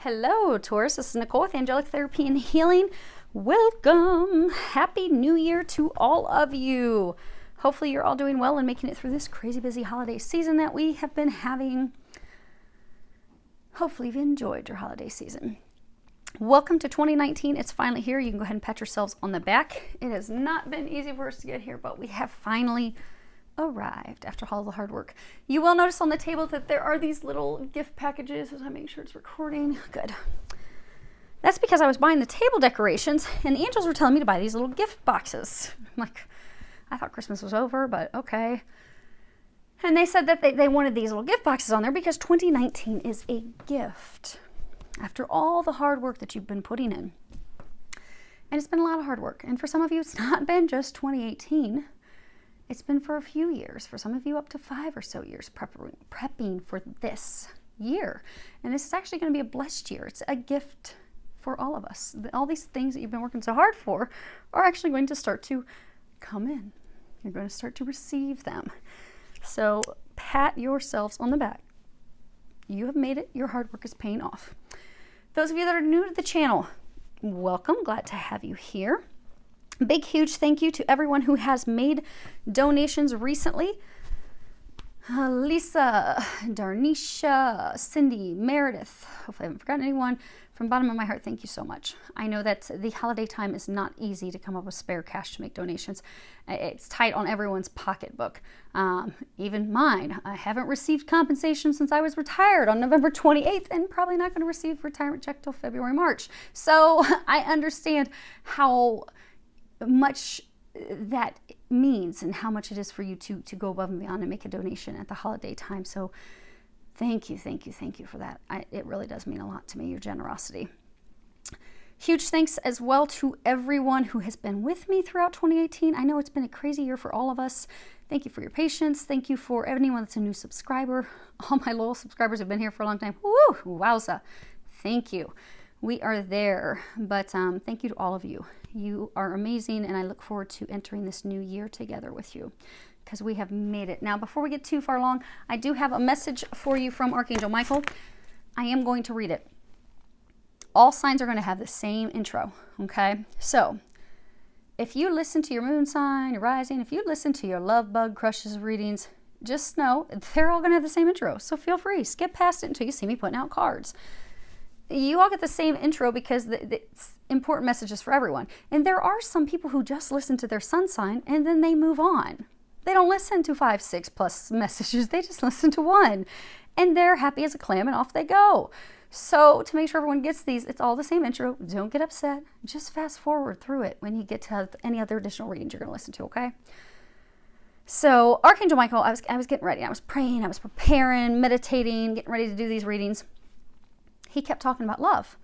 Hello, Taurus. This is Nicole with Angelic Therapy and Healing. Welcome. Happy New Year to all of you. Hopefully you're all doing well and making it through this crazy busy holiday season that we have been having. Hopefully you've enjoyed your holiday season. Welcome to 2019. It's finally here. You can go ahead and pat yourselves on the back. It has not been easy for us to get here, but we have finally arrived after all the hard work. You will notice on the table that there are these little gift packages. As I make sure it's recording. Good. That's because I was buying the table decorations and the angels were telling me to buy these little gift boxes. I'm like, I thought Christmas was over, but okay. And they said that they wanted these little gift boxes on there because 2019 is a gift after all the hard work that you've been putting in. And it's been a lot of hard work. And for some of you, it's not been just 2018. It's been for a few years, for some of you up to 5 or so years prepping for this year. And this is actually going to be a blessed year. It's a gift for all of us. All these things that you've been working so hard for are actually going to start to come in. You're going to start to receive them. So pat yourselves on the back. You have made it. Your hard work is paying off. Those of you that are new to the channel, welcome. Glad to have you here. Big, huge thank you to everyone who has made donations recently. Lisa, Darnisha, Cindy, Meredith. Hopefully I haven't forgotten anyone. From the bottom of my heart, thank you so much. I know that the holiday time is not easy to come up with spare cash to make donations. It's tight on everyone's pocketbook. Even mine. I haven't received compensation since I was retired on November 28th and probably not going to receive retirement check till February, March. So I understand how much that means and how much it is for you to go above and beyond and make a donation at the holiday time. So thank you for that. It really does mean a lot to me, your generosity. Huge thanks as well to everyone who has been with me throughout 2018. I know it's been a crazy year for all of us. Thank you for your patience. Thank you for anyone that's a new subscriber. All my loyal subscribers have been here for a long time. Woo! Wowza. Thank you. We are there, but thank you to all of you. You are amazing, and I look forward to entering this new year together with you because we have made it. Now, before we get too far along, I do have a message for you from Archangel Michael. I am going to read it. All signs are going to have the same intro, okay? So, if you listen to your moon sign, your rising, if you listen to your love bug crushes readings, just know they're all going to have the same intro. So feel free, skip past it until you see me putting out cards. You all get the same intro because it's important messages for everyone. And there are some people who just listen to their sun sign and then they move on. They don't listen to 5, 6 plus messages. They just listen to one. And they're happy as a clam and off they go. So to make sure everyone gets these, it's all the same intro. Don't get upset. Just fast forward through it when you get to any other additional readings you're going to listen to, okay? So Archangel Michael, I was getting ready. I was praying. I was preparing, meditating, getting ready to do these readings. He kept talking about love.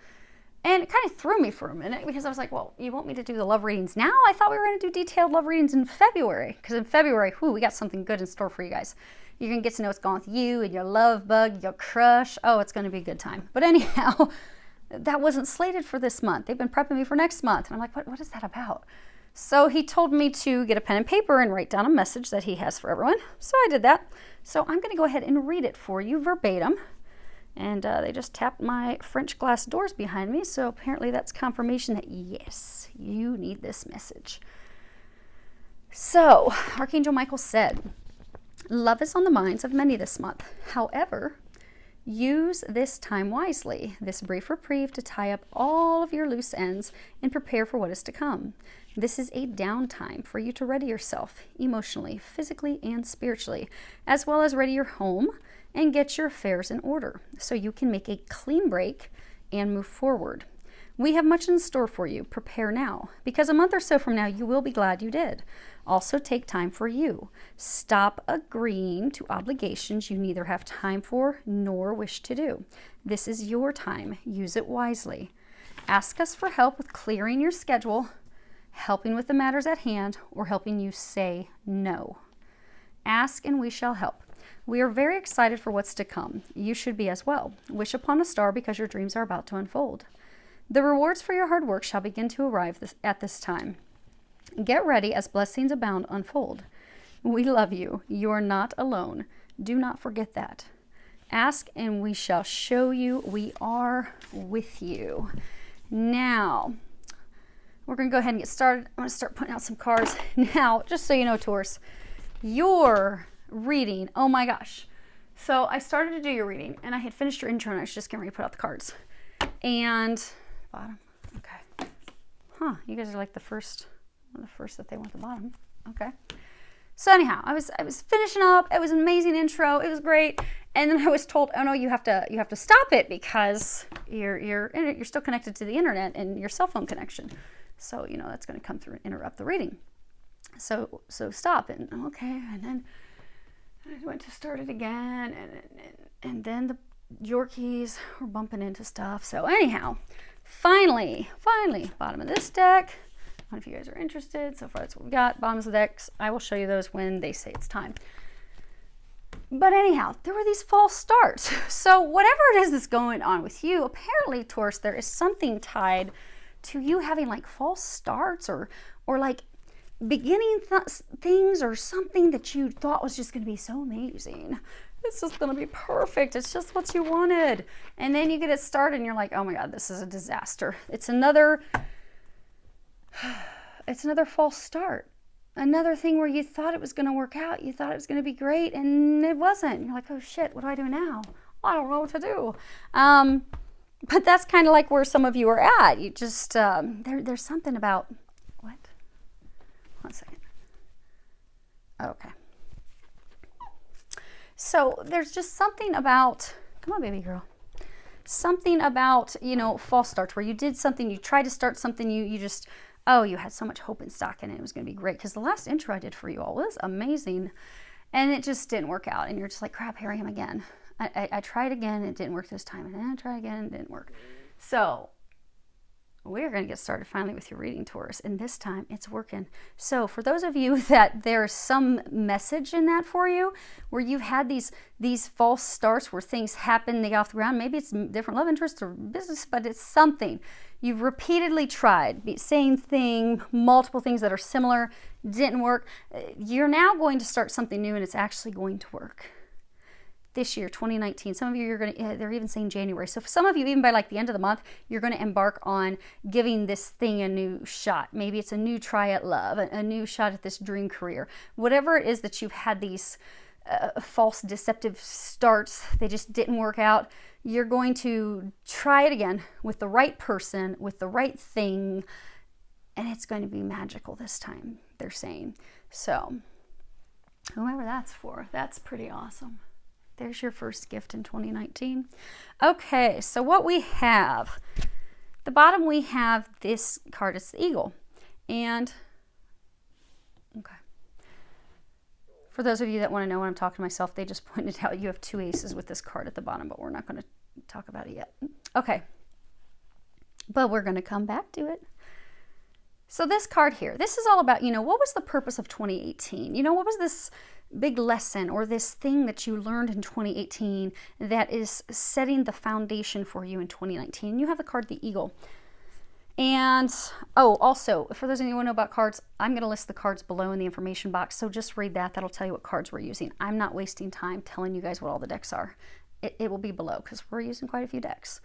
And it kind of threw me for a minute because I was like, well, you want me to do the love readings now? I thought we were going to do detailed love readings in February. Because in February, we got something good in store for you guys. You're going to get to know what's going on with you and your love bug, your crush. Oh, it's going to be a good time. But anyhow, that wasn't slated for this month. They've been prepping me for next month. And I'm like, what is that about? So he told me to get a pen and paper and write down a message that he has for everyone. So I did that. So I'm going to go ahead and read it for you verbatim. And they just tapped my French glass doors behind me. So apparently that's confirmation that, yes, you need this message. So Archangel Michael said, love is on the minds of many this month. However, use this time wisely, this brief reprieve to tie up all of your loose ends and prepare for what is to come. This is a downtime for you to ready yourself emotionally, physically, and spiritually, as well as ready your home and get your affairs in order so you can make a clean break and move forward. We have much in store for you. Prepare now, because a month or so from now, you will be glad you did. Also, take time for you. Stop agreeing to obligations you neither have time for nor wish to do. This is your time. Use it wisely. Ask us for help with clearing your schedule, helping with the matters at hand, or helping you say no. Ask and we shall help. We are very excited for what's to come. You should be as well. Wish upon a star because your dreams are about to unfold. The rewards for your hard work shall begin to arrive at this time. Get ready as blessings abound unfold. We love you. You are not alone. Do not forget that. Ask and we shall show you. We are with you. Now, we're going to go ahead and get started. I'm going to start putting out some cards. Now, just so you know, Taurus, your reading, oh my gosh. So I started to do your reading, and I had finished your intro, and I was just getting ready to put out the cards. And, bottom, okay. Huh, you guys are like the first that they want the bottom. Okay. So anyhow, I was finishing up. It was an amazing intro. It was great. And then I was told, oh no, you have to stop it because you're still connected to the internet and your cell phone connection. So, you know, that's going to come through and interrupt the reading. So stop. And okay. And then I went to start it again. And then the Yorkies were bumping into stuff. So anyhow, finally, bottom of this deck. I don't know if you guys are interested. So far, that's what we got. Bottoms of the decks. I will show you those when they say it's time. But anyhow, there were these false starts. So whatever it is that's going on with you, apparently, Taurus, there is something tied to you having like false starts or like beginning things or something that you thought was just going to be so amazing. It's just going to be perfect. It's just what you wanted. And then you get it started and you're like, oh my God, this is a disaster. It's another false start. Another thing where you thought it was going to work out. You thought it was going to be great and it wasn't. You're like, oh shit, what do I do now? I don't know what to do. But that's kind of like where some of you are at. You just, there's something about, what? 1 second. Okay. So there's just something about, come on, baby girl. Something about, you know, false starts where you did something, you tried to start something, you just, oh, you had so much hope and stock in it. It was going to be great because the last intro I did for you all was amazing and it just didn't work out. And you're just like, crap, here I am again. I tried again. It didn't work this time. And then I tried again. It didn't work. So we're going to get started finally with your reading, Taurus. And this time it's working. So for those of you that there's some message in that for you, where you've had these false starts where things happen, they go off the ground. Maybe it's different love interests or business, but it's something. You've repeatedly tried, same thing, multiple things that are similar, didn't work. You're now going to start something new and it's actually going to work. This year, 2019, some of you, they're even saying January. So for some of you, even by like the end of the month, you're going to embark on giving this thing a new shot. Maybe it's a new try at love, a new shot at this dream career. Whatever it is that you've had these false deceptive starts, they just didn't work out. You're going to try it again with the right person, with the right thing, and it's going to be magical this time, they're saying. So whoever that's for, that's pretty awesome. There's your first gift in 2019. Okay, so what we have, the bottom we have this card, it's the eagle. And, okay. For those of you that want to know when I'm talking to myself, they just pointed out you have 2 aces with this card at the bottom, but we're not going to talk about it yet. Okay, but we're going to come back to it. So this card here, this is all about, you know, what was the purpose of 2018? You know, what was this big lesson or this thing that you learned in 2018 that is setting the foundation for you in 2019? You have the card, the eagle. And, oh, also, for those of you who want to know about cards, I'm going to list the cards below in the information box. So just read that. That'll tell you what cards we're using. I'm not wasting time telling you guys what all the decks are. It will be below because we're using quite a few decks.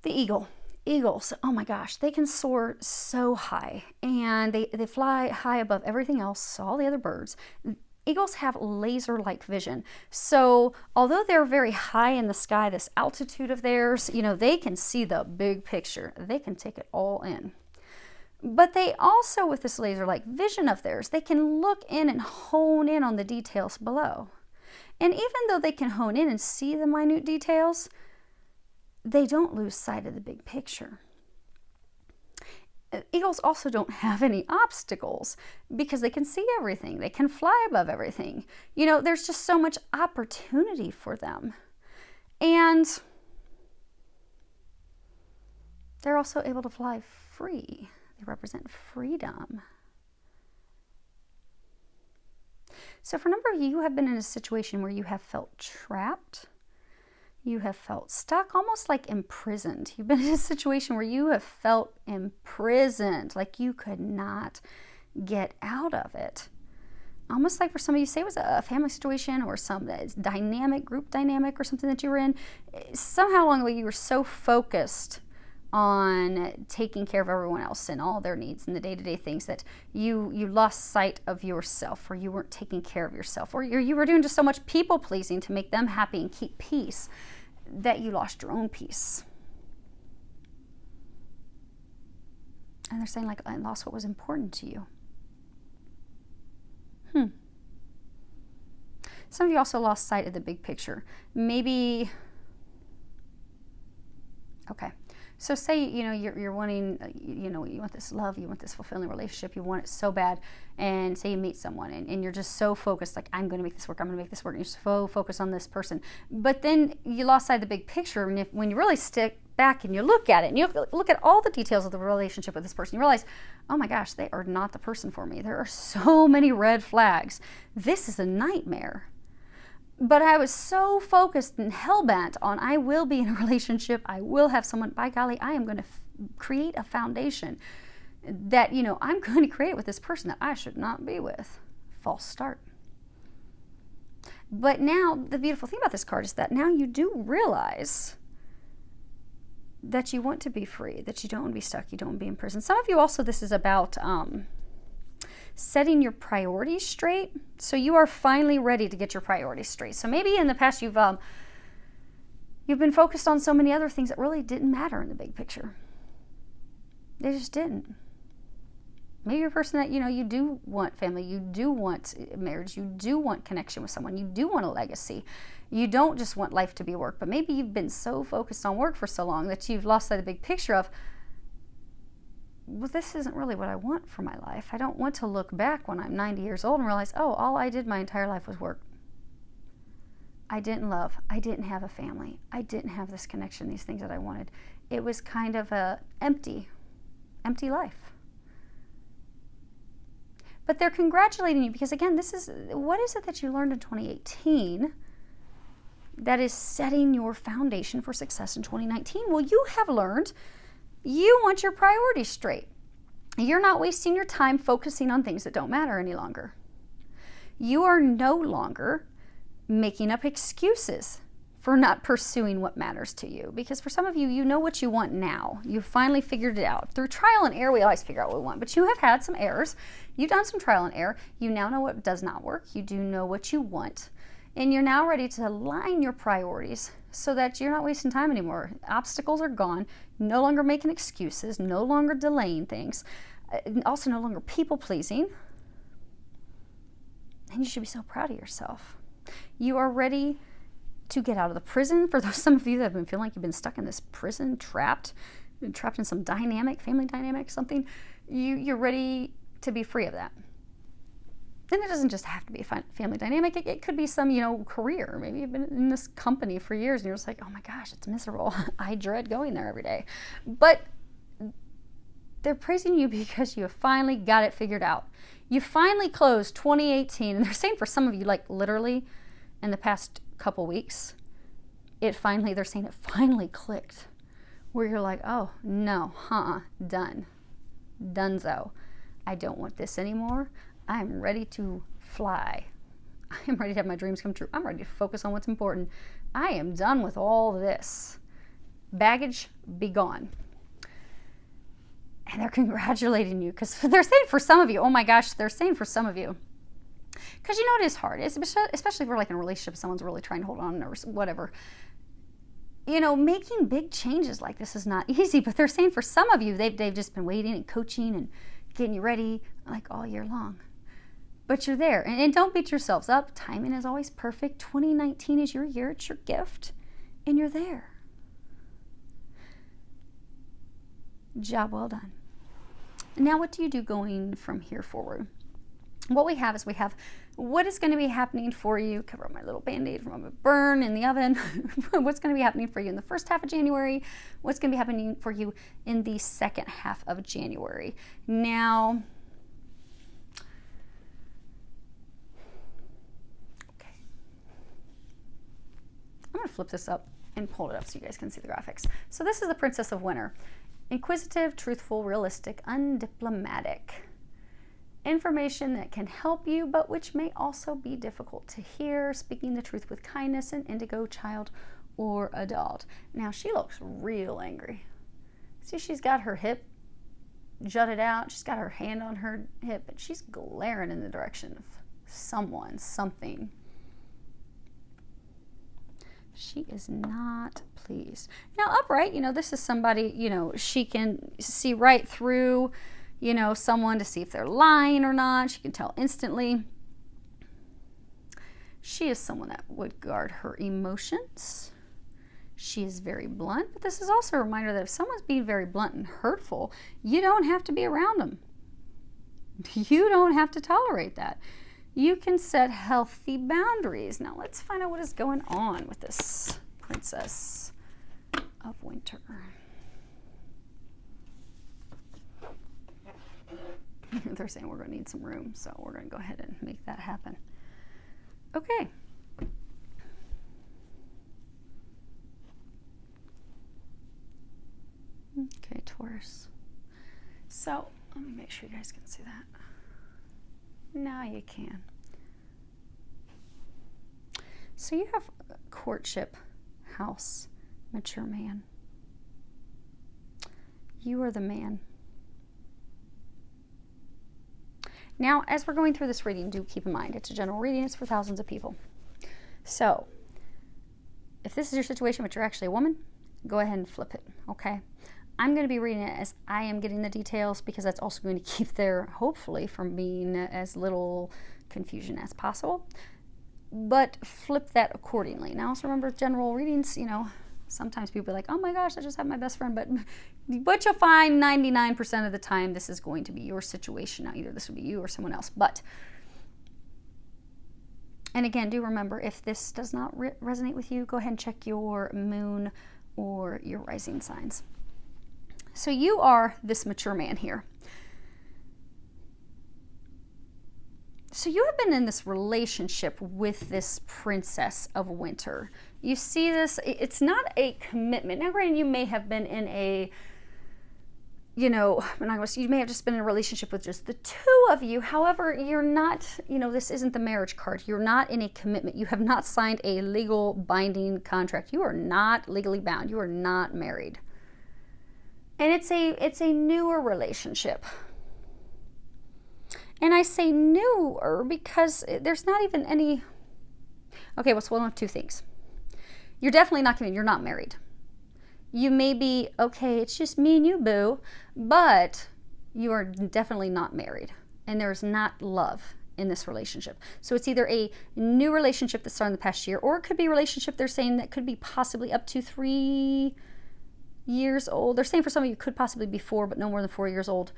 The eagle. Eagles, oh my gosh, they can soar so high and they fly high above everything else, all the other birds. Eagles have laser-like vision. So although they're very high in the sky, this altitude of theirs, you know, they can see the big picture. They can take it all in. But they also, with this laser-like vision of theirs, they can look in and hone in on the details below. And even though they can hone in and see the minute details, they don't lose sight of the big picture. Eagles also don't have any obstacles because they can see everything. They can fly above everything. You know, there's just so much opportunity for them. And they're also able to fly free. They represent freedom. So for a number of you have been in a situation where you have felt trapped. You have felt stuck, almost like imprisoned. You've been in a situation where you have felt imprisoned, like you could not get out of it. almost like for some of you, say it was a family situation or some dynamic, group dynamic or something that you were in. Somehow along the way, you were so focused on taking care of everyone else and all their needs and the day-to-day things that you lost sight of yourself, or you weren't taking care of yourself, or you were doing just so much people-pleasing to make them happy and keep peace that you lost your own peace. And they're saying, like, I lost what was important to you. Some of you also lost sight of the big picture. Maybe, okay. So say, you're wanting, you want this love, you want this fulfilling relationship, you want it so bad, and say you meet someone and you're just so focused, like, I'm going to make this work, I'm going to make this work, and you're so focused on this person. But then you lost sight of the big picture, and when you really stick back and you look at it, and you look at all the details of the relationship with this person, you realize, oh my gosh, they are not the person for me. There are so many red flags. This is a nightmare. But I was so focused and hell-bent on, I will be in a relationship, I will have someone, by golly, I am going to create a foundation that, I'm going to create with this person that I should not be with. False start. But now, the beautiful thing about this card is that now you do realize that you want to be free, that you don't want to be stuck, you don't want to be in prison. Some of you also, this is about setting your priorities straight. So you are finally ready to get your priorities straight. So maybe in the past you've been focused on so many other things that really didn't matter in the big picture. They just didn't. Maybe you're a person that, you do want family, you do want marriage, you do want connection with someone, you do want a legacy. You don't just want life to be work, but maybe you've been so focused on work for so long that you've lost sight of the big picture of, well, this isn't really what I want for my life. I don't want to look back when I'm 90 years old and realize, oh, all I did my entire life was work. I didn't love. I didn't have a family. I didn't have this connection, these things that I wanted. It was kind of a empty life. But they're congratulating you because, again, what is it that you learned in 2018 that is setting your foundation for success in 2019? Well, you have learned you want your priorities straight. You're not wasting your time focusing on things that don't matter any longer. You are no longer making up excuses for not pursuing what matters to you. Because for some of you, you know what you want now. You've finally figured it out. Through trial and error, we always figure out what we want. But you have had some errors. You've done some trial and error. You now know what does not work. You do know what you want. And you're now ready to align your priorities so that you're not wasting time anymore. Obstacles are gone. No longer making excuses. No longer delaying things. Also no longer people-pleasing. And you should be so proud of yourself. You are ready to get out of the prison. For some of you that have been feeling like you've been stuck in this prison, trapped in some dynamic, family dynamic, something, you're ready to be free of that. And it doesn't just have to be a family dynamic. It could be some, career. Maybe you've been in this company for years and you're just like, oh my gosh, it's miserable. I dread going there every day. But they're praising you because you have finally got it figured out. You finally closed 2018. And they're saying for some of you, like literally in the past couple weeks, they're saying it finally clicked. Where you're like, oh, no, done. Dunzo. I don't want this anymore. I'm ready to fly. I'm ready to have my dreams come true. I'm ready to focus on what's important. I am done with all this. Baggage, be gone. And they're congratulating you because they're saying for some of you, oh my gosh, they're saying for some of you, because it is hard, especially if we're like in a relationship, someone's really trying to hold on or whatever. Making big changes like this is not easy, but they're saying for some of you, they've just been waiting and coaching and getting you ready like all year long. But you're there. And don't beat yourselves up. Timing is always perfect. 2019 is your year. It's your gift. And you're there. Job well done. Now what do you do going from here forward? What we have what is going to be happening for you. Cover up my little Band-Aid from a burn in the oven. What's going to be happening for you in the first half of January? What's going to be happening for you in the second half of January? Now, I'm going to flip this up and pull it up so you guys can see the graphics. So this is the Princess of Winter. Inquisitive, truthful, realistic, undiplomatic. information that can help you, but which may also be difficult to hear. Speaking the truth with kindness, an indigo child or adult. Now she looks real angry. See, she's got her hip jutted out. She's got her hand on her hip, and she's glaring in the direction of someone, something. She is not pleased. Now, upright, this is somebody, she can see right through, someone to see if they're lying or not. She can tell instantly. She is someone that would guard her emotions. She is very blunt, but this is also a reminder that if someone's being very blunt and hurtful, you don't have to be around them. You don't have to tolerate that. You can set healthy boundaries. Now let's find out what is going on with this Princess of Winter. They're saying we're going to need some room, so we're going to go ahead and make that happen. Okay. Okay, Taurus. So, let me make sure you guys can see that. Now you can. So you have courtship, house, mature man. You are the man. Now, as we're going through this reading, do keep in mind, it's a general reading, it's for thousands of people. So, if this is your situation, but you're actually a woman, go ahead and flip it, okay? I'm going to be reading it as I am getting the details because that's also going to keep there, hopefully, from being as little confusion as possible. But flip that accordingly. Now, also remember, general readings, sometimes people are like, oh my gosh, I just had my best friend. But you'll find 99% of the time this is going to be your situation. Now, either this would be you or someone else. And again, do remember, if this does not resonate with you, go ahead and check your moon or your rising signs. So you are this mature man here. So you have been in this relationship with this Princess of Winter. You see this, it's not a commitment. Now, granted, you may have been in a, you may have just been in a relationship with just the two of you. However, you're not, this isn't the marriage card. You're not in a commitment. You have not signed a legal binding contract. You are not legally bound. You are not married. And it's a newer relationship. And I say newer because there's not even any... Okay, well, it's one of two things. You're definitely not committed. You're not married. You may be, okay, it's just me and you, boo. But you are definitely not married. And there's not love in this relationship. So it's either a new relationship that started in the past year, or it could be a relationship they're saying that could be possibly up to 3 years old. They're saying for some of you could possibly be 4, but no more than 4 years old.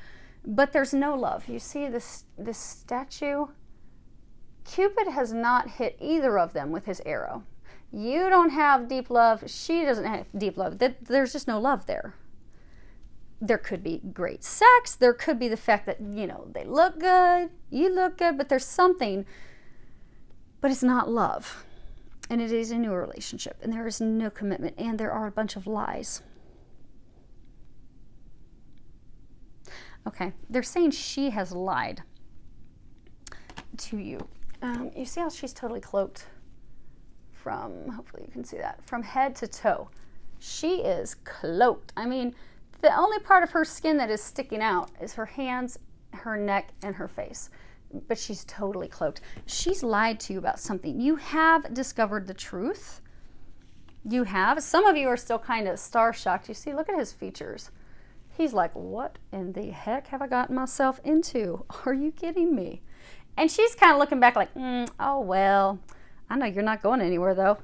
But there's no love. You see this statue? Cupid has not hit either of them with his arrow. You don't have deep love. She doesn't have deep love. There's just no love there. There could be great sex. There could be the fact that, they look good. You look good, but there's something. But it's not love. And it is a new relationship. And there is no commitment. And there are a bunch of lies. Okay, they're saying she has lied to you. You see how she's totally cloaked from, hopefully you can see that, from head to toe. She is cloaked. I mean, the only part of her skin that is sticking out is her hands, her neck, and her face. But she's totally cloaked. She's lied to you about something. You have discovered the truth. You have. Some of you are still kind of star-shocked. You see, look at his features. He's like, what in the heck have I gotten myself into? Are you kidding me? And she's kind of looking back like, oh, well, I know you're not going anywhere, though.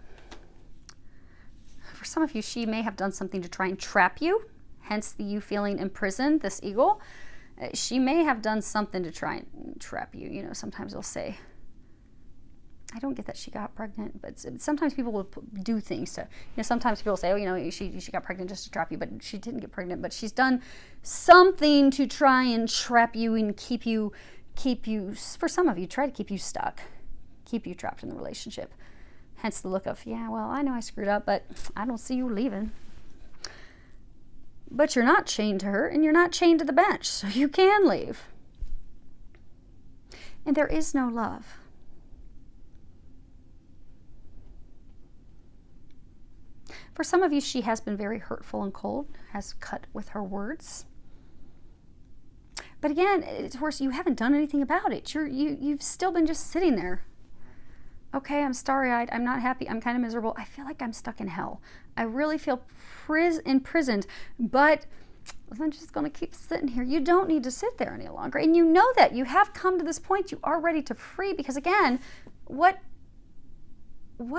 For some of you, she may have done something to try and trap you, hence the you feeling imprisoned, this eagle. She may have done something to try and trap you. Sometimes they'll say, I don't get that she got pregnant, but sometimes people will do things to, sometimes people say, she got pregnant just to trap you, but she didn't get pregnant, but she's done something to try and trap you and keep you, for some of you, try to keep you stuck, keep you trapped in the relationship. Hence the look of, yeah, well, I know I screwed up, but I don't see you leaving. But you're not chained to her, and you're not chained to the bench, so you can leave. And there is no love. For some of you, she has been very hurtful and cold, has cut with her words. But again, Taurus, you haven't done anything about it. You've still been just sitting there. Okay, I'm starry-eyed. I'm not happy. I'm kind of miserable. I feel like I'm stuck in hell. I really feel imprisoned, but I'm just going to keep sitting here. You don't need to sit there any longer. And you know that. You have come to this point. You are ready to free, because again, what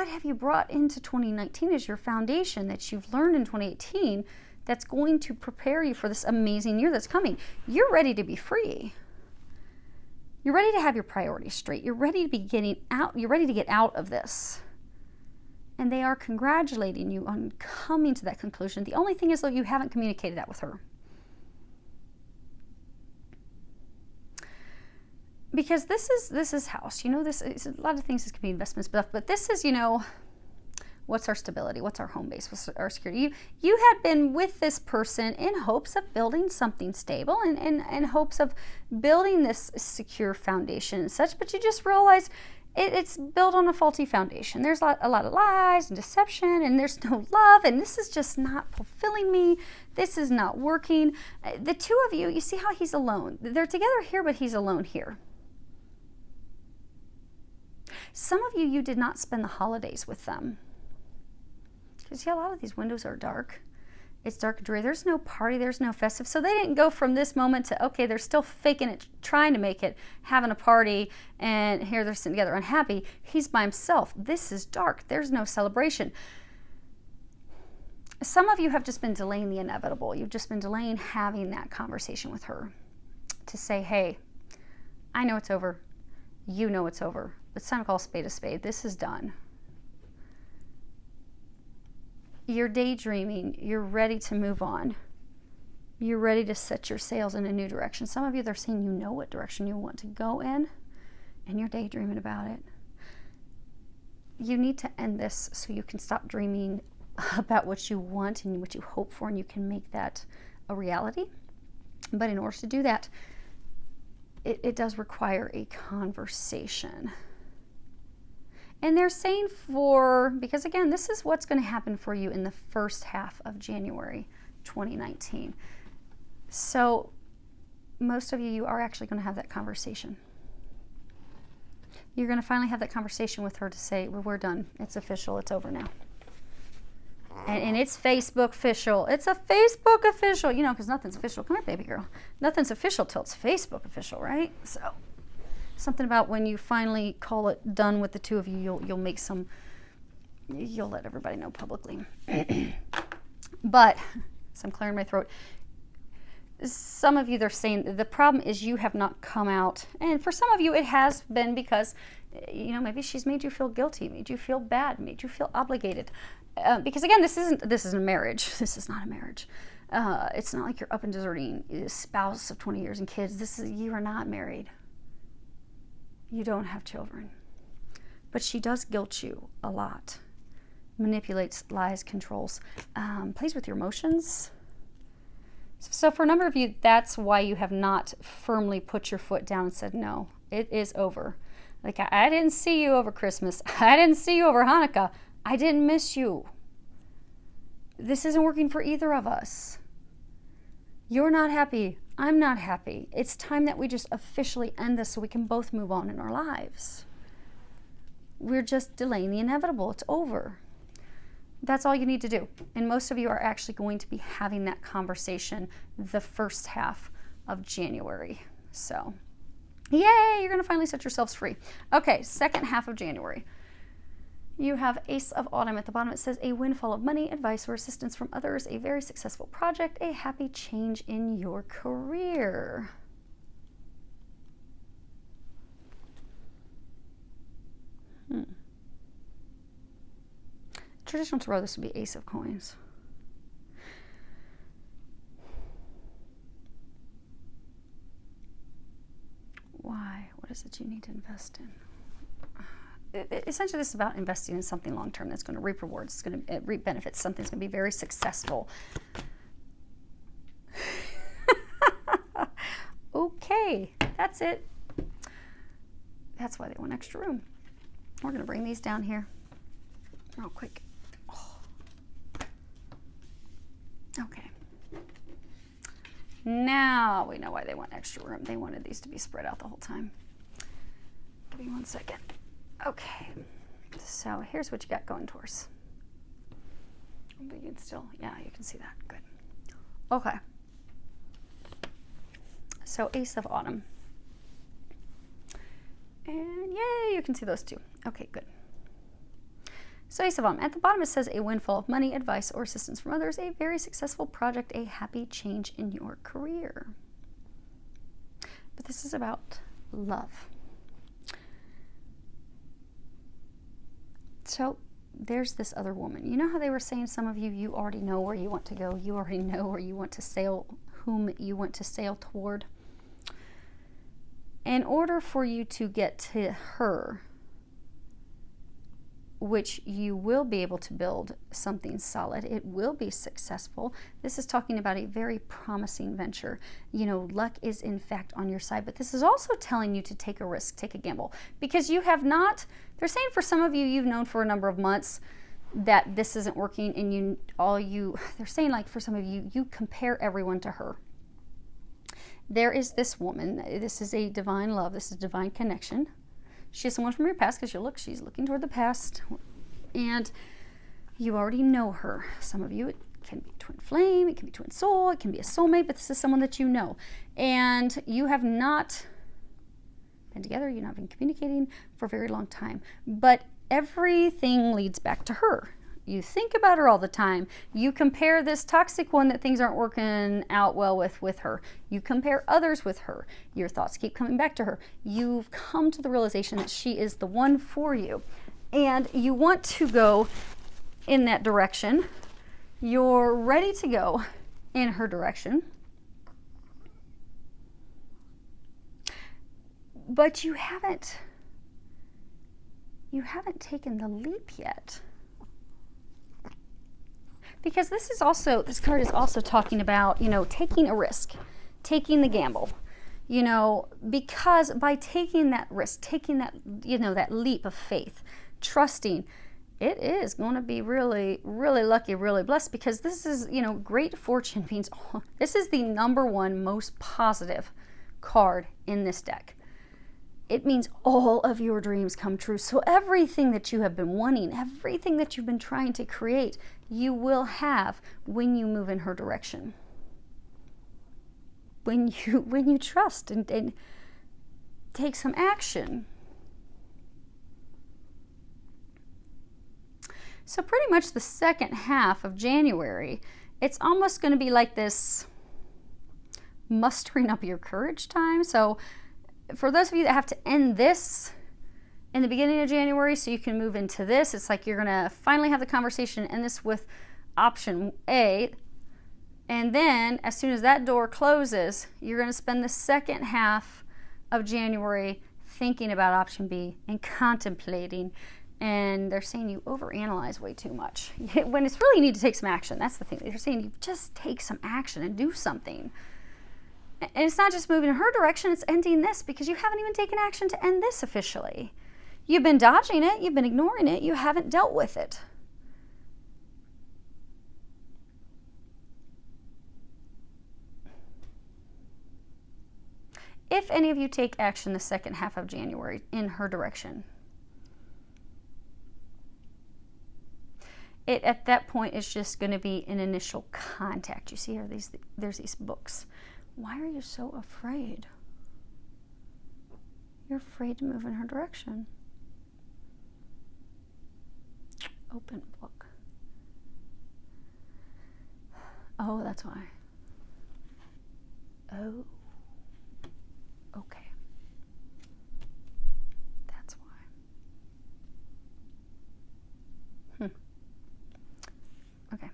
have you brought into 2019 as your foundation that you've learned in 2018 that's going to prepare you for this amazing year that's coming? You're ready to be free. You're ready to have your priorities straight. You're ready to be getting out. You're ready to get out of this. And they are congratulating you on coming to that conclusion. The only thing is, though, you haven't communicated that with her. Because this is house. You know, this is, a lot of things, this could be investment stuff, but this is, you know, what's our stability? What's our home base? What's our security? You had been with this person in hopes of building something stable and in hopes of building this secure foundation and such, but you just realized it's built on a faulty foundation. There's a lot of lies and deception, and there's no love, and this is just not fulfilling me. This is not working. The two of you, you see how he's alone. They're together here, but he's alone here. Some of you did not spend the holidays with them. Because, yeah, a lot of these windows are dark. It's dark and dreary. There's no party. There's no festive. So they didn't go from this moment to, okay, they're still faking it, trying to make it, having a party, and here they're sitting together unhappy. He's by himself. This is dark. There's no celebration. Some of you have just been delaying the inevitable. You've just been delaying having that conversation with her to say, hey, I know it's over. You know it's over. It's time to call a spade a spade. This is done. You're daydreaming. You're ready to move on. You're ready to set your sails in a new direction. Some of you, they're saying you know what direction you want to go in, and you're daydreaming about it. You need to end this so you can stop dreaming about what you want and what you hope for, and you can make that a reality. But in order to do that, it does require a conversation. And they're saying because again, this is what's going to happen for you in the first half of January 2019. So most of you are actually going to have that conversation. You're going to finally have that conversation with her to say, well, we're done. It's official. It's over now. And it's Facebook official. It's a Facebook official. You know, because nothing's official. Come here, baby girl. Nothing's official till it's Facebook official, right? So something about when you finally call it done with the two of you, you'll let everybody know publicly. But, so I'm clearing my throat. Some of you, they're saying the problem is you have not come out. And for some of you, it has been because, you know, maybe she's made you feel guilty, made you feel bad, made you feel obligated. Because again, this isn't a marriage. This is not a marriage. It's not like you're up and deserting a spouse of 20 years and kids. You are not married. You don't have children. But she does guilt you a lot. Manipulates, lies, controls, plays with your emotions. So for a number of you, that's why you have not firmly put your foot down and said, no, it is over. Like, I didn't see you over Christmas. I didn't see you over Hanukkah. I didn't miss you. This isn't working for either of us. You're not happy. I'm not happy. It's time that we just officially end this so we can both move on in our lives. We're just delaying the inevitable. It's over. That's all you need to do. And most of you are actually going to be having that conversation the first half of January. So, yay, you're going to finally set yourselves free. Okay, second half of January. You have Ace of Autumn at the bottom. It says a windfall of money, advice, or assistance from others, a very successful project, a happy change in your career. Traditional tarot, this would be Ace of Coins. Why? What is it you need to invest in? Essentially, this is about investing in something long-term that's going to reap rewards. It's going to reap benefits. Something's going to be very successful. Okay, that's it. That's why they want extra room. We're going to bring these down here real quick. Oh. Okay. Now we know why they want extra room. They wanted these to be spread out the whole time. Give me 1 second. Okay. So here's what you got going, Taurus. But you can still, yeah, you can see that. Good. Okay. So Ace of Autumn. And yay, you can see those two. Okay, good. So Ace of Autumn. At the bottom it says a windfall of money, advice, or assistance from others, a very successful project, a happy change in your career. But this is about love. So there's this other woman. You know how they were saying, some of you, you already know where you want to go. You already know where you want to sail, whom you want to sail toward. In order for you to get to her, which you will be able to build something solid, it will be successful. This is talking about a very promising venture. You know, luck is in fact on your side, but this is also telling you to take a risk, take a gamble, because you have not, they're saying for some of you, you've known for a number of months that this isn't working, and they're saying like for some of you, you compare everyone to her. There is this woman, this is a divine love, this is divine connection. She is someone from your past, because she's looking toward the past, and you already know her. Some of you, it can be twin flame, it can be twin soul, it can be a soulmate, but this is someone that you know. And you have not been together, you've not been communicating for a very long time, but everything leads back to her. You think about her all the time. You compare this toxic one that things aren't working out well with her. You compare others with her. Your thoughts keep coming back to her. You've come to the realization that she is the one for you. And you want to go in that direction. You're ready to go in her direction. But you haven't taken the leap yet. Because this card is also talking about, you know, taking a risk, taking the gamble, you know, because by taking that risk, taking that, you know, that leap of faith, trusting, it is going to be really, really lucky, really blessed, because this is, you know, great fortune means, this is the #1 most positive card in this deck. It means all of your dreams come true. So everything that you have been wanting, everything that you've been trying to create, you will have when you move in her direction. When you trust and take some action. So pretty much the second half of January, it's almost going to be like this mustering up your courage time. So for those of you that have to end this in the beginning of January so you can move into this, it's like you're going to finally have the conversation, end this with option A, and then as soon as that door closes, you're going to spend the second half of January thinking about option B and contemplating. And they're saying you overanalyze way too much when it's really you need to take some action. That's the thing. They're saying you just take some action and do something. And it's not just moving in her direction, it's ending this, because you haven't even taken action to end this officially. You've been dodging it, you've been ignoring it, you haven't dealt with it. If any of you take action the second half of January in her direction, it at that point is just going to be an initial contact. You see here, there's these books. Why are you so afraid? You're afraid to move in her direction. Open book. Oh, that's why. Oh. Okay. That's why. Okay.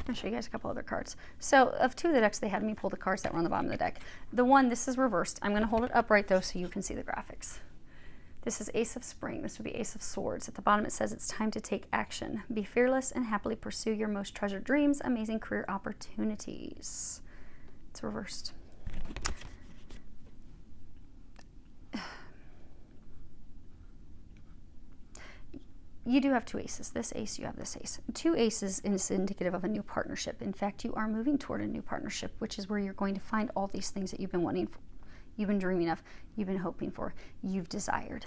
I'll show you guys a couple other cards. So of two of the decks, they had me pull the cards that were on the bottom of the deck. The one, this is reversed. I'm going to hold it upright though so you can see the graphics. This is Ace of Spring. This would be Ace of Swords. At the bottom it says it's time to take action. Be fearless and happily pursue your most treasured dreams, amazing career opportunities. It's reversed. you do have 2 aces. This ace, you have this ace. 2 aces is indicative of a new partnership. In fact, you are moving toward a new partnership, which is where you're going to find all these things that you've been wanting, you've been dreaming of, you've been hoping for, you've desired.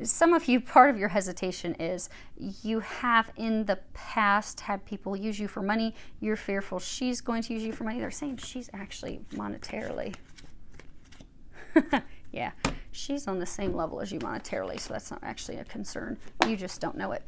Some of you, part of your hesitation is you have in the past had people use you for money. You're fearful she's going to use you for money. They're saying she's actually monetarily. Yeah, she's on the same level as you monetarily, so that's not actually a concern. You just don't know it.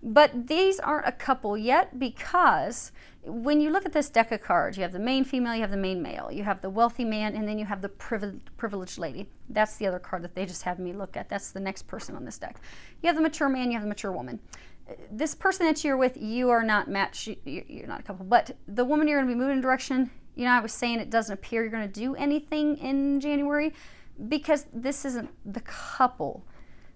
But these aren't a couple yet, because when you look at this deck of cards, you have the main female, you have the main male, you have the wealthy man, and then you have the privileged lady. That's the other card that they just had me look at. That's the next person on this deck. You have the mature man, you have the mature woman. This person that you're with, you are not matched, you're not a couple, but the woman you're going to be moving in direction, you know, I was saying it doesn't appear you're going to do anything in January because this isn't the couple.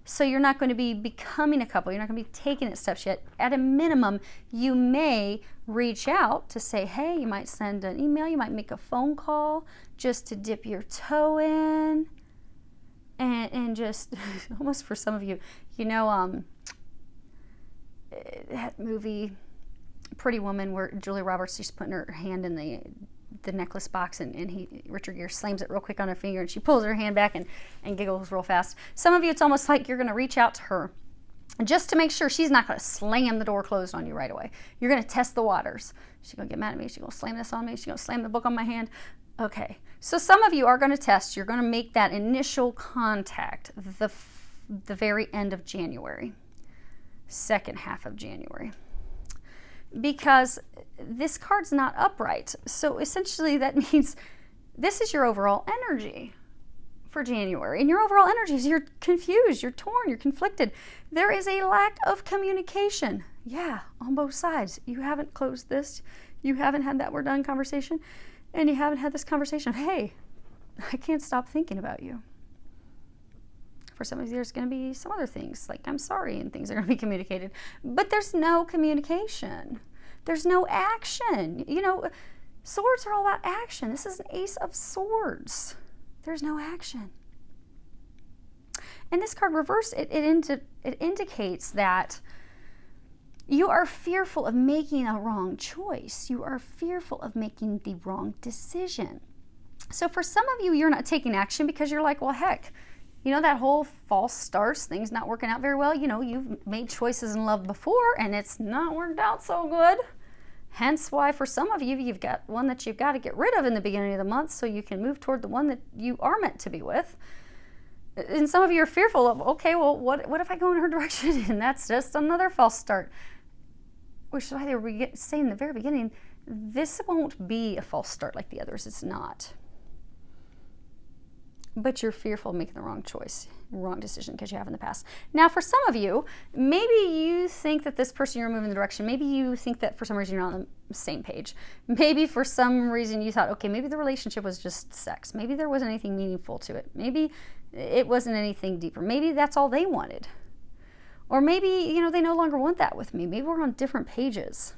So you're not going to be becoming a couple. You're not going to be taking it steps yet. At a minimum, you may reach out to say, hey, you might send an email, you might make a phone call just to dip your toe in. And just, almost for some of you, you know, that movie, Pretty Woman, where Julia Roberts, she's putting her hand in the necklace box, and Richard Gere slams it real quick on her finger, and she pulls her hand back and giggles real fast. Some of you, it's almost like you're going to reach out to her just to make sure she's not going to slam the door closed on you right away. You're going to test the waters. She's going to get mad at me. She's going to slam this on me. She's going to slam the book on my hand. Okay. So some of you are going to test. You're going to make that initial contact the very end of January, second half of January. Because this card's not upright. So essentially that means this is your overall energy for January. And your overall energy is you're confused, you're torn, you're conflicted. There is a lack of communication. Yeah, on both sides. You haven't closed this. You haven't had that we're done conversation. And you haven't had this conversation of, hey, I can't stop thinking about you. For some of you, there's going to be some other things, like I'm sorry, and things are going to be communicated. But there's no communication. There's no action. You know, swords are all about action. This is an ace of swords. There's no action. And this card reverse, it indicates that you are fearful of making a wrong choice. You are fearful of making the wrong decision. So for some of you, you're not taking action because you're like, well, heck, you know, that whole false starts, things not working out very well. You know, you've made choices in love before and it's not worked out so good. Hence why for some of you, you've got one that you've got to get rid of in the beginning of the month so you can move toward the one that you are meant to be with. And some of you are fearful of, okay, well, what if I go in her direction and that's just another false start? Which is why they were saying in the very beginning, this won't be a false start like the others. It's not. But you're fearful of making the wrong choice, wrong decision, because you have in the past. Now, for some of you, maybe you think that this person you're moving the direction, maybe you think that for some reason you're not on the same page. Maybe for some reason you thought, okay, maybe the relationship was just sex. Maybe there wasn't anything meaningful to it. Maybe it wasn't anything deeper. Maybe that's all they wanted. Or maybe, you know, they no longer want that with me. Maybe we're on different pages.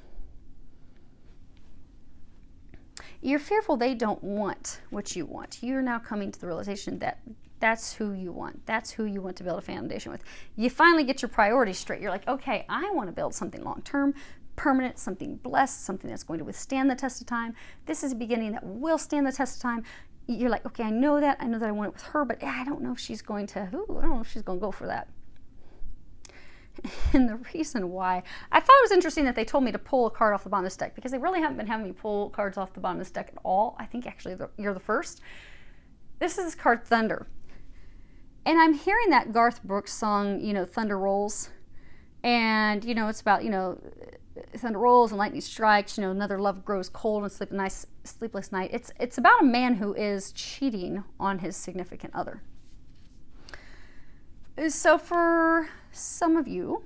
You're fearful they don't want what you want. You're now coming to the realization that that's who you want. That's who you want to build a foundation with. You finally get your priorities straight. You're like, okay, I want to build something long-term, permanent, something blessed, something that's going to withstand the test of time. This is a beginning that will stand the test of time. You're like, okay, I know that. I know that I want it with her, but I don't know if she's going to, I don't know if she's going to go for that. And the reason why, I thought it was interesting that they told me to pull a card off the bottom of this deck, because they really haven't been having me pull cards off the bottom of this deck at all. I think actually you're the first. This is this card, Thunder. And I'm hearing that Garth Brooks song, you know, Thunder Rolls. And, you know, it's about, you know, thunder rolls and lightning strikes, you know, another love grows cold and sleepless night. It's about a man who is cheating on his significant other. So for some of you,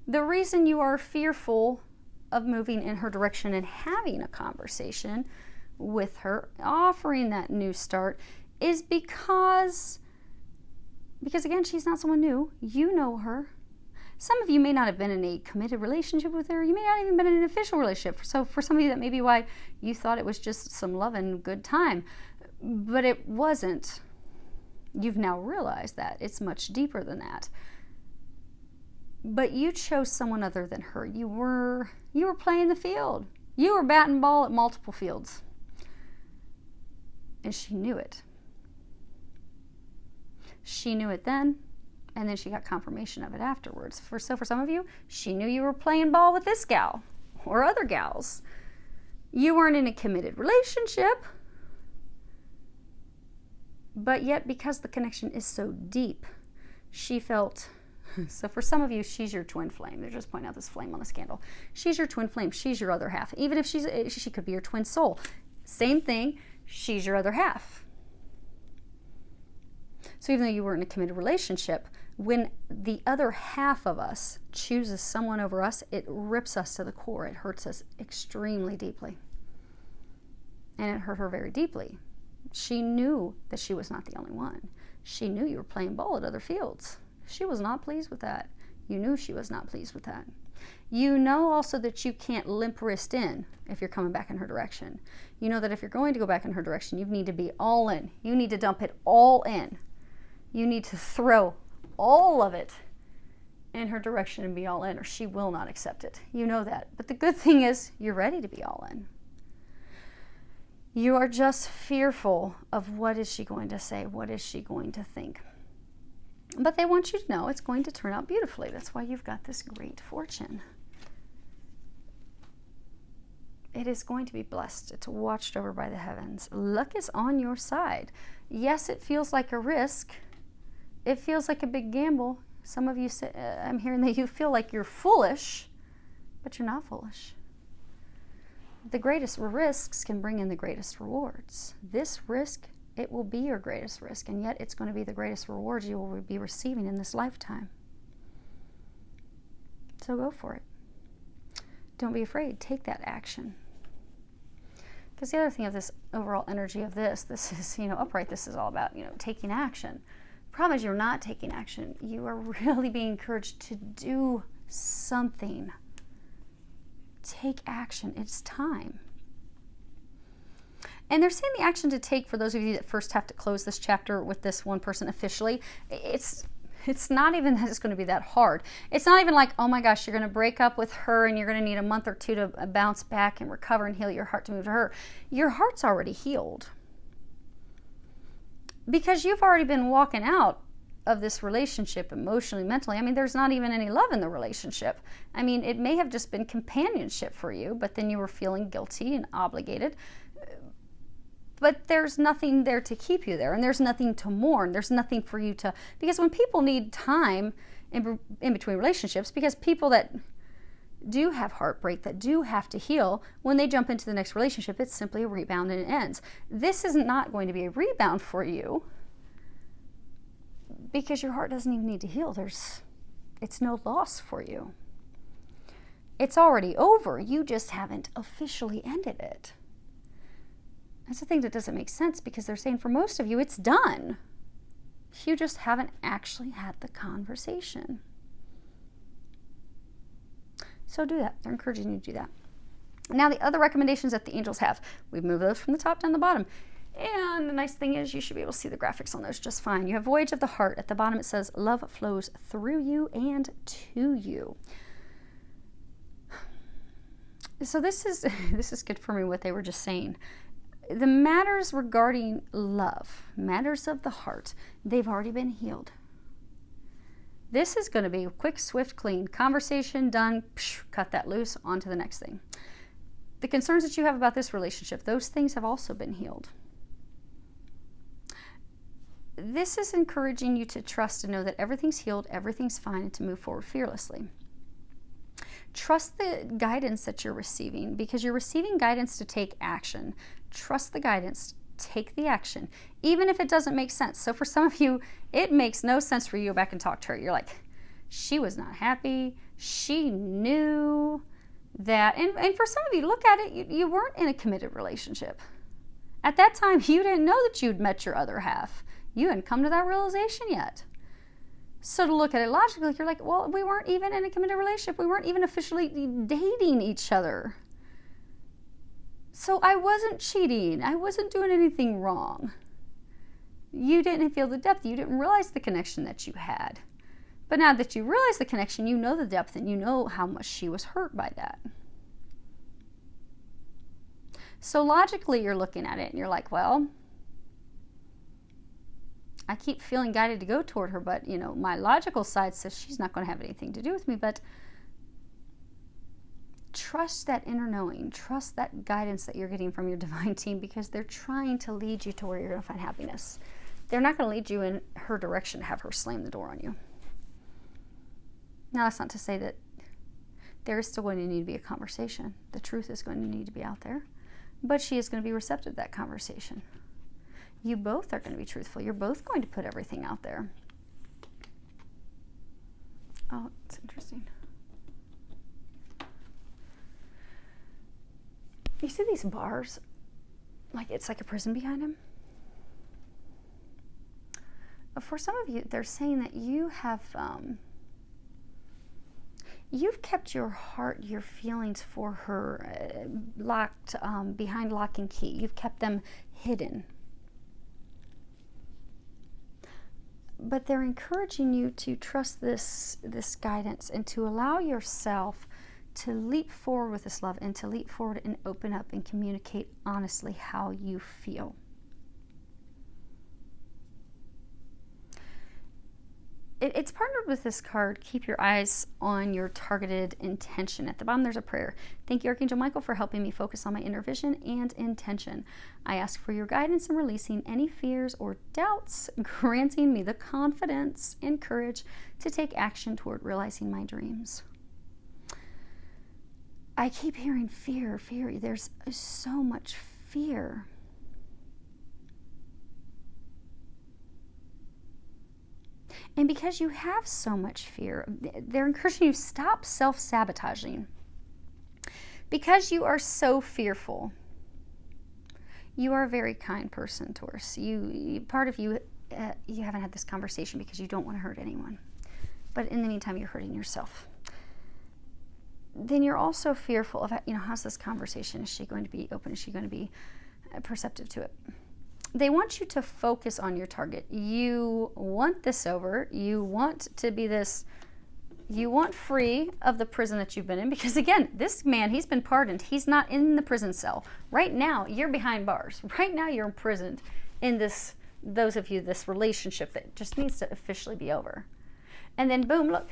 the reason you are fearful of moving in her direction and having a conversation with her, offering that new start, is because again, she's not someone new. You know her. Some of you may not have been in a committed relationship with her. You may not even been in an official relationship. So for some of you, that may be why you thought it was just some love and good time. But it wasn't. You've now realized that it's much deeper than that. But you chose someone other than her. You were playing the field. You were batting ball at multiple fields. And she knew it. She knew it then, and then she got confirmation of it afterwards. For some of you, she knew you were playing ball with this gal or other gals. You weren't in a committed relationship, but yet because the connection is so deep, she felt... So for some of you, she's your twin flame. They're just pointing out this flame on this candle. She's your twin flame. She's your other half. Even if she could be your twin soul. Same thing. She's your other half. So even though you were in a committed relationship, when the other half of us chooses someone over us, it rips us to the core. It hurts us extremely deeply. And it hurt her very deeply. She knew that she was not the only one. She knew you were playing ball at other fields. She was not pleased with that. You knew she was not pleased with that. You know also that you can't limp wrist in if you're coming back in her direction. You know that if you're going to go back in her direction, you need to be all in. You need to dump it all in. You need to throw all of it in her direction and be all in, or she will not accept it. You know that. But the good thing is you're ready to be all in. You are just fearful of what is she going to say? What is she going to think? But they want you to know it's going to turn out beautifully. That's why you've got this great fortune. It is going to be blessed. It's watched over by the heavens. Luck is on your side. Yes, it feels like a risk. It feels like a big gamble. Some of you say, I'm hearing that you feel like you're foolish, but you're not foolish. The greatest risks can bring in the greatest rewards. This risk, it will be your greatest risk, and yet it's going to be the greatest rewards you will be receiving in this lifetime. So go for it. Don't be afraid. Take that action. Because the other thing of this overall energy of this is, upright, this is all about, taking action. The problem is you're not taking action. You are really being encouraged to do something. Take action. It's time. And they're saying the action to take, for those of you that first have to close this chapter with this one person officially, it's not even that it's going to be that hard. It's not even like, oh my gosh, you're going to break up with her and you're going to need a month or two to bounce back and recover and heal your heart to move to her. Your heart's already healed. Because you've already been walking out of this relationship emotionally, mentally. I mean, there's not even any love in the relationship. I mean, it may have just been companionship for you, but then you were feeling guilty and obligated. But there's nothing there to keep you there, and there's nothing to mourn. There's nothing for you to, because when people need time in between relationships, because people that do have heartbreak, that do have to heal, when they jump into the next relationship, it's simply a rebound and it ends. This is not going to be a rebound for you because your heart doesn't even need to heal. It's no loss for you. It's already over. You just haven't officially ended it. That's the thing that doesn't make sense, because they're saying for most of you, it's done. You just haven't actually had the conversation. So do that. They're encouraging you to do that. Now, the other recommendations that the angels have, we've moved those from the top down to the bottom. And the nice thing is you should be able to see the graphics on those just fine. You have Voyage of the Heart. At the bottom it says, love flows through you and to you. So this is confirming what they were just saying. The matters regarding love, matters of the heart, they've already been healed. This is going to be quick, swift, clean. Conversation done, cut that loose, on to the next thing. The concerns that you have about this relationship, those things have also been healed. This is encouraging you to trust and know that everything's healed, everything's fine, and to move forward fearlessly. Trust the guidance that you're receiving, because you're receiving guidance to take action. Trust the guidance, take the action, even if it doesn't make sense. So for some of you, it makes no sense for you to go back and talk to her. You're like, she was not happy. She knew that. And for some of you, look at it, you weren't in a committed relationship. At that time, you didn't know that you'd met your other half. You hadn't come to that realization yet. So to look at it logically, you're like, well, we weren't even in a committed relationship. We weren't even officially dating each other. So I wasn't cheating. I wasn't doing anything wrong. You didn't feel the depth. You didn't realize the connection that you had. But now that you realize the connection, you know the depth and you know how much she was hurt by that. So logically, you're looking at it and you're like, well, I keep feeling guided to go toward her, but, you know, my logical side says she's not going to have anything to do with me. But trust that inner knowing. Trust that guidance that you're getting from your divine team, because they're trying to lead you to where you're going to find happiness. They're not going to lead you in her direction to have her slam the door on you. Now, that's not to say that there is still going to need to be a conversation. The truth is going to need to be out there. But she is going to be receptive to that conversation. You both are going to be truthful. You're both going to put everything out there. Oh, it's interesting. You see these bars? Like, it's like a prison behind them. For some of you, they're saying that you have, you've kept your heart, your feelings for her locked behind lock and key. You've kept them hidden. But they're encouraging you to trust this guidance and to allow yourself to leap forward with this love and to leap forward and open up and communicate honestly how you feel. It's partnered with this card, keep your eyes on your targeted intention. At the bottom, there's a prayer. Thank you, Archangel Michael, for helping me focus on my inner vision and intention. I ask for your guidance in releasing any fears or doubts, granting me the confidence and courage to take action toward realizing my dreams. I keep hearing fear, fear. There's so much fear. And because you have so much fear, they're encouraging you to stop self-sabotaging. Because you are so fearful, you are a very kind person, Taurus. Part of you, you haven't had this conversation because you don't want to hurt anyone. But in the meantime, you're hurting yourself. Then you're also fearful of, how's this conversation? Is she going to be open? Is she going to be perceptive to it? They want you to focus on your target. You want this over. You want to be this. You want free of the prison that you've been in. Because again, this man, he's been pardoned. He's not in the prison cell. Right now, you're behind bars. Right now, you're imprisoned in this, those of you, this relationship that just needs to officially be over. And then boom, look.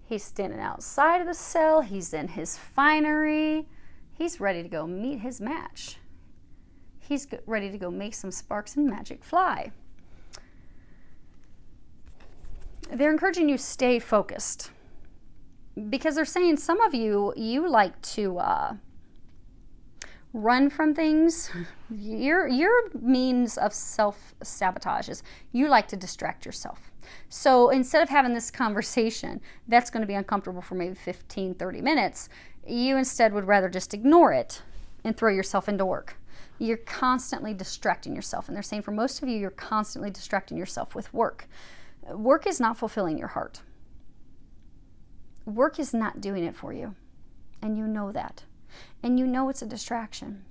He's standing outside of the cell. He's in his finery. He's ready to go meet his match. He's ready to go make some sparks and magic fly. They're encouraging you to stay focused. Because they're saying some of you, you like to run from things. Your means of self-sabotage is you like to distract yourself. So instead of having this conversation that's going to be uncomfortable for maybe 15, 30 minutes, you instead would rather just ignore it and throw yourself into work. You're constantly distracting yourself. And they're saying for most of you, you're constantly distracting yourself with work. Work is not fulfilling your heart. Work is not doing it for you. And you know that. And you know it's a distraction.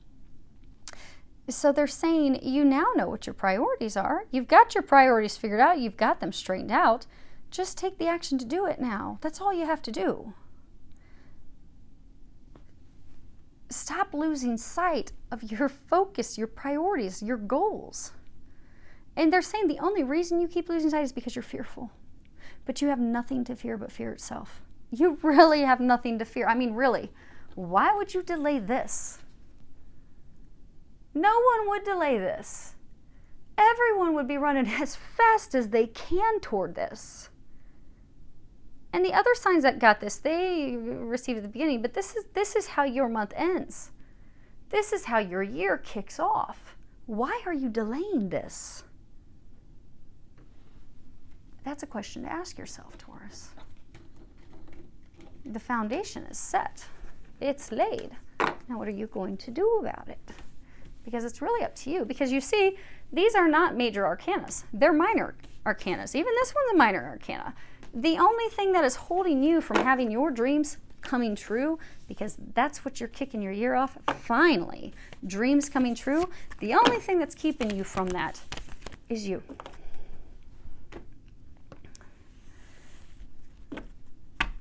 So they're saying you now know what your priorities are. You've got your priorities figured out. You've got them straightened out. Just take the action to do it now. That's all you have to do. Stop losing sight of your focus, your priorities, your goals. And they're saying the only reason you keep losing sight is because you're fearful. But you have nothing to fear but fear itself. You really have nothing to fear. I mean, really, why would you delay this? No one would delay this. Everyone would be running as fast as they can toward this. And the other signs that got this, they received at the beginning, but this is how your month ends. This is how your year kicks off. Why are you delaying this? That's a question to ask yourself, Taurus. The foundation is set. It's laid. Now what are you going to do about it? Because it's really up to you. Because you see, these are not major arcanas. They're minor arcanas. Even this one's a minor arcana. The only thing that is holding you from having your dreams coming true, because that's what you're kicking your year off, finally, dreams coming true, the only thing that's keeping you from that is you.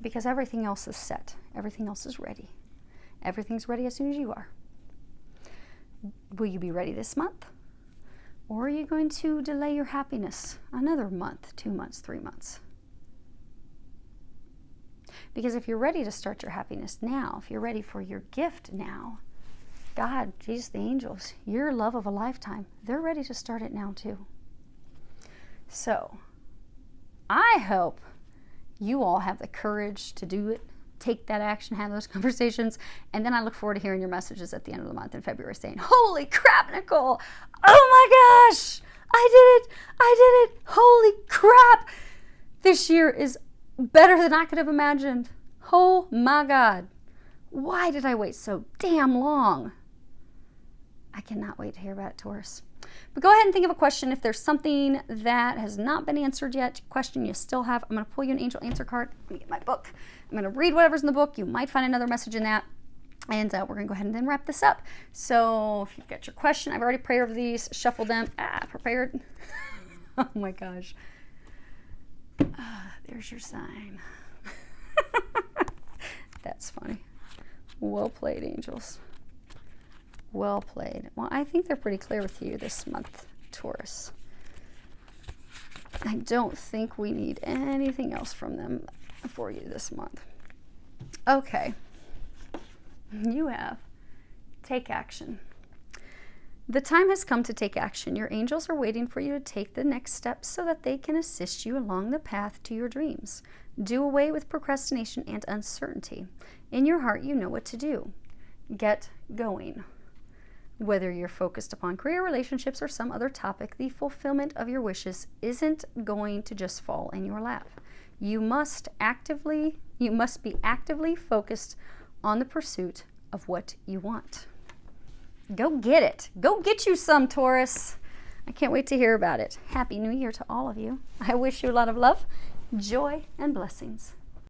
because everything else is set. Everything else is ready. Everything's ready as soon as you are. Will you be ready this month? Or are you going to delay your happiness another month, 2 months, 3 months? Because if you're ready to start your happiness now, if you're ready for your gift now, God, Jesus, the angels, your love of a lifetime, they're ready to start it now too. So, I hope you all have the courage to do it, take that action, have those conversations, and then I look forward to hearing your messages at the end of the month in February saying, holy crap, Nicole, oh my gosh, I did it, holy crap, this year is better than I could have imagined. Oh my God, why did I wait so damn long? I cannot wait to hear about it, Taurus. But go ahead and think of a question. If there's something that has not been answered yet, question you still have, I'm going to pull you an angel answer card. Let me get my book. I'm going to read whatever's in the book. You might find another message in that. And we're going to go ahead and then wrap this up. So if you've got your question, I've already prayed over these, shuffled them. Prepared. Oh my gosh. There's your sign. That's funny. Well played, angels. Well played. Well, I think they're pretty clear with you this month, Taurus. I don't think we need anything else from them for you this month. Okay. You have take action. The time has come to take action. Your angels are waiting for you to take the next steps so that they can assist you along the path to your dreams. Do away with procrastination and uncertainty. In your heart, you know what to do. Get going. Whether you're focused upon career, relationships, or some other topic, the fulfillment of your wishes isn't going to just fall in your lap. You must be actively focused on the pursuit of what you want. Go get it. Go get you some, Taurus. I can't wait to hear about it. Happy New Year to all of you. I wish you a lot of love, joy, and blessings.